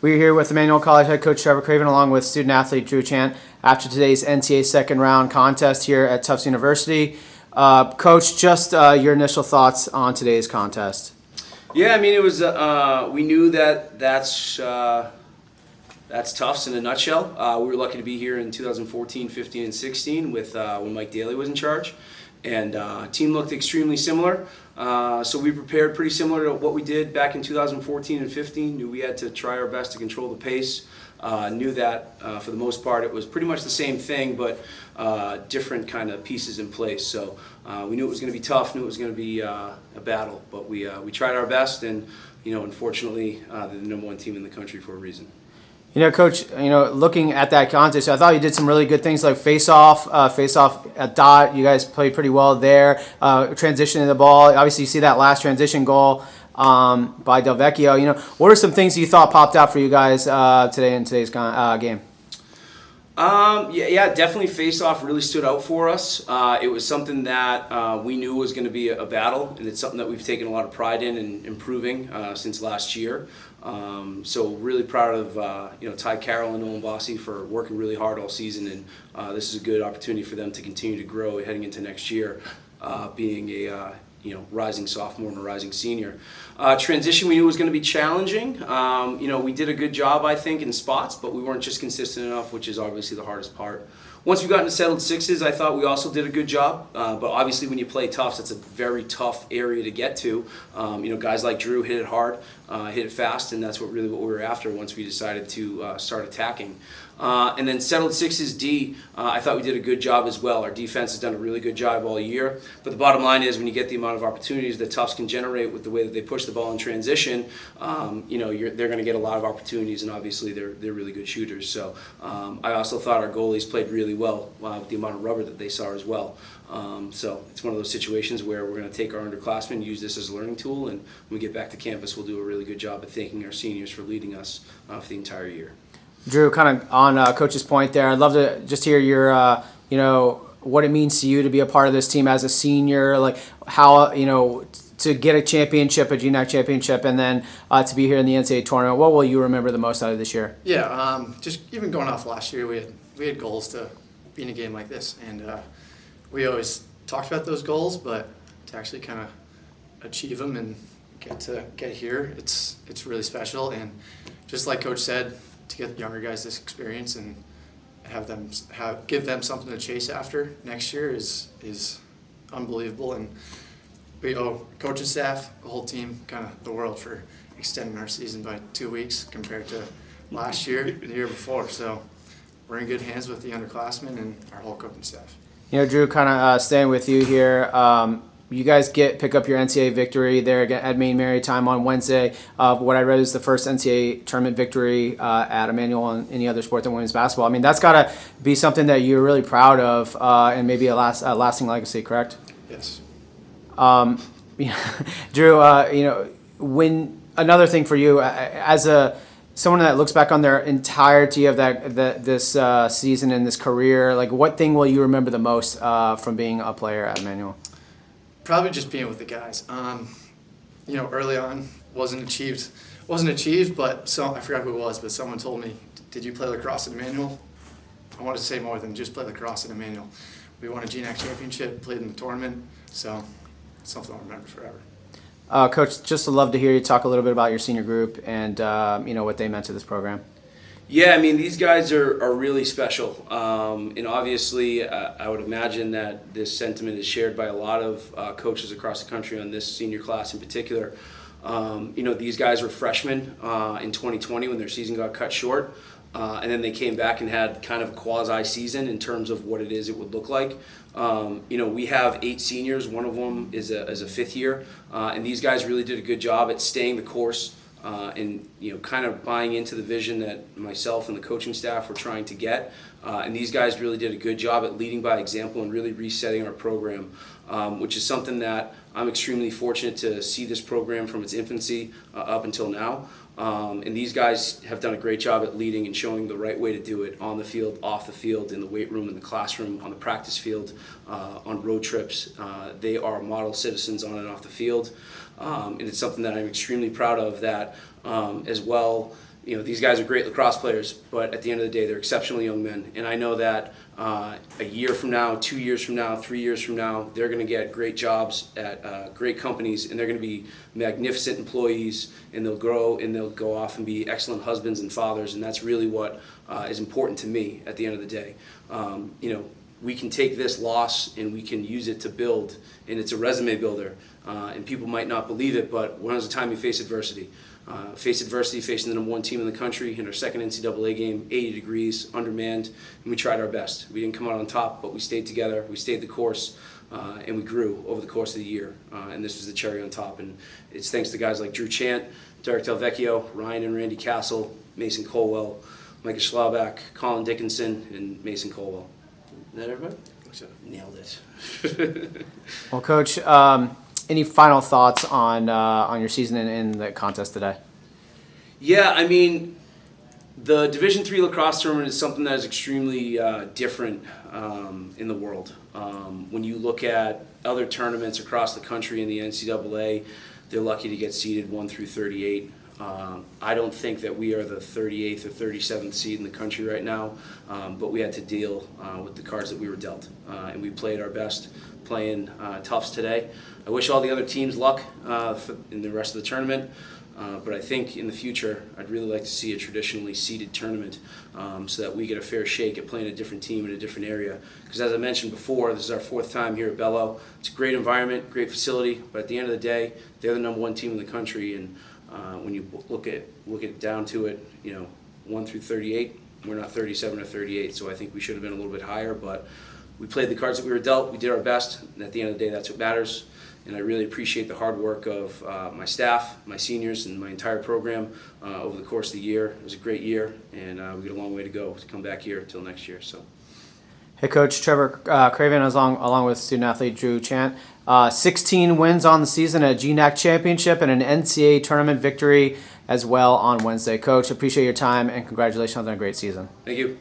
We're here with Emmanuel College head coach Trevor Craven along with student athlete Drew Chant after today's NCAA second round contest here at Tufts University. Coach, just your initial thoughts on today's contest. Yeah, I mean, it was. We knew that's Tufts in a nutshell. We were lucky to be here in 2014, 15, and 16 with when Mike Daly was in charge, and team looked extremely similar. So we prepared pretty similar to what we did back in 2014 and 15. Knew we had to try our best to control the pace. Knew that for the most part it was pretty much the same thing, but different kind of pieces in place. So we knew it was going to be tough. Knew it was going to be a battle, but we tried our best, and unfortunately, they're the number one team in the country for a reason. Coach, looking at that contest, I thought you did some really good things like face-off at dot. You guys played pretty well there. Transitioning the ball. Obviously, you see that last transition goal by Del Vecchio. What are some things you thought popped out for you guys today in today's game? Yeah, definitely face-off really stood out for us. It was something that we knew was going to be a battle, and it's something that we've taken a lot of pride in and improving since last year. So really proud of Ty Carroll and Owen Bossi for working really hard all season, and this is a good opportunity for them to continue to grow heading into next year, being a rising sophomore and a rising senior. Transition we knew was going to be challenging. We did a good job, I think, in spots, but we weren't just consistent enough, which is obviously the hardest part. Once we got into settled sixes, I thought we also did a good job. But obviously when you play Tufts, it's a very tough area to get to. Guys like Drew hit it hard, hit it fast, and that's what we were after once we decided to start attacking. And then settled sixes D, I thought we did a good job as well. Our defense has done a really good job all year. But the bottom line is when you get the amount of opportunities that Tufts can generate with the way that they push the ball in transition, they're going to get a lot of opportunities, and obviously they're really good shooters. So I also thought our goalies played really well with the amount of rubber that they saw as well. So it's one of those situations where we're going to take our underclassmen, use this as a learning tool, and when we get back to campus, we'll do a really good job at thanking our seniors for leading us for the entire year. Drew, kind of on Coach's point there, I'd love to just hear your, what it means to you to be a part of this team as a senior, like how, to get a championship, a GNAC championship, and then to be here in the NCAA tournament. What will you remember the most out of this year? Yeah, just even going off last year, we had goals to be in a game like this, and we always talked about those goals, but to actually kind of achieve them and get here, it's really special. And just like Coach said, to get younger guys this experience and give them something to chase after next year is unbelievable. And we owe coaching staff, the whole team, kind of the world for extending our season by 2 weeks compared to last year and the year before. So we're in good hands with the underclassmen and our whole coaching staff. Drew, kind of staying with you here. You guys pick up your NCAA victory there at Maine Maritime on Wednesday. What I read is the first NCAA tournament victory at Emmanuel in any other sport than women's basketball. I mean, that's got to be something that you're really proud of and maybe a lasting legacy, correct? Yes. Drew, when another thing for you as someone that looks back on their entirety of this season and this career, like what thing will you remember the most from being a player at Emmanuel? Probably just being with the guys. Early on wasn't achieved, but I forgot who it was, but someone told me, "Did you play lacrosse at Emmanuel?" I wanted to say more than just play lacrosse at Emmanuel. We won a GNAC championship, played in the tournament, so it's something I'll remember forever. Coach, just would love to hear you talk a little bit about your senior group and what they meant to this program. Yeah, I mean, these guys are really special. And obviously, I would imagine that this sentiment is shared by a lot of coaches across the country on this senior class in particular. These guys were freshmen in 2020 when their season got cut short. And then they came back and had kind of a quasi-season in terms of what it is it would look like. We have 8 seniors. One of them is a fifth year. And these guys really did a good job at staying the course. And kind of buying into the vision that myself and the coaching staff were trying to get. And these guys really did a good job at leading by example and really resetting our program, which is something that I'm extremely fortunate to see this program from its infancy up until now. And these guys have done a great job at leading and showing the right way to do it on the field, off the field, in the weight room, in the classroom, on the practice field, on road trips. They are model citizens on and off the field. And it's something that I'm extremely proud of that as well. these guys are great lacrosse players, but at the end of the day, they're exceptional young men. And I know that a year from now, 2 years from now, 3 years from now, they're going to get great jobs at great companies, and they're going to be magnificent employees, and they'll grow, and they'll go off and be excellent husbands and fathers, and that's really what is important to me at the end of the day. We can take this loss and we can use it to build, and it's a resume builder, and people might not believe it, but when was the time you face adversity? Facing the #1 team in the country in our second NCAA game, 80 degrees, undermanned, and we tried our best. We didn't come out on top, but we stayed together, we stayed the course, and we grew over the course of the year, and this was the cherry on top. And it's thanks to guys like Drew Chant, Derek Delvecchio, Ryan and Randy Castle, Mason Colwell, Micah Schlauback, Colin Dickinson, and Mason Colwell. Is that everybody? Nailed it. Well, Coach, any final thoughts on your season and the contest today? Yeah, I mean, the Division III lacrosse tournament is something that is extremely different in the world. When you look at other tournaments across the country in the NCAA, they're lucky to get seeded 1 through 38. I don't think that we are the 38th or 37th seed in the country right now, but we had to deal with the cards that we were dealt, and we played our best playing toughs today. I wish all the other teams luck in the rest of the tournament, but I think in the future I'd really like to see a traditionally seeded tournament so that we get a fair shake at playing a different team in a different area. Because as I mentioned before, this is our 4th time here at Bello. It's a great environment, great facility, but at the end of the day, they're the #1 team in the country, and when you look at down to it, 1 through 38, we're not 37 or 38, so I think we should have been a little bit higher, but we played the cards that we were dealt, we did our best, and at the end of the day, that's what matters. And I really appreciate the hard work of my staff, my seniors, and my entire program over the course of the year. It was a great year, and we got a long way to go to come back here until next year. So. Hey, Coach Trevor Craven, along with student athlete Drew Chant, 16 wins on the season at GNAC Championship and an NCAA tournament victory as well on Wednesday. Coach, appreciate your time and congratulations on a great season. Thank you.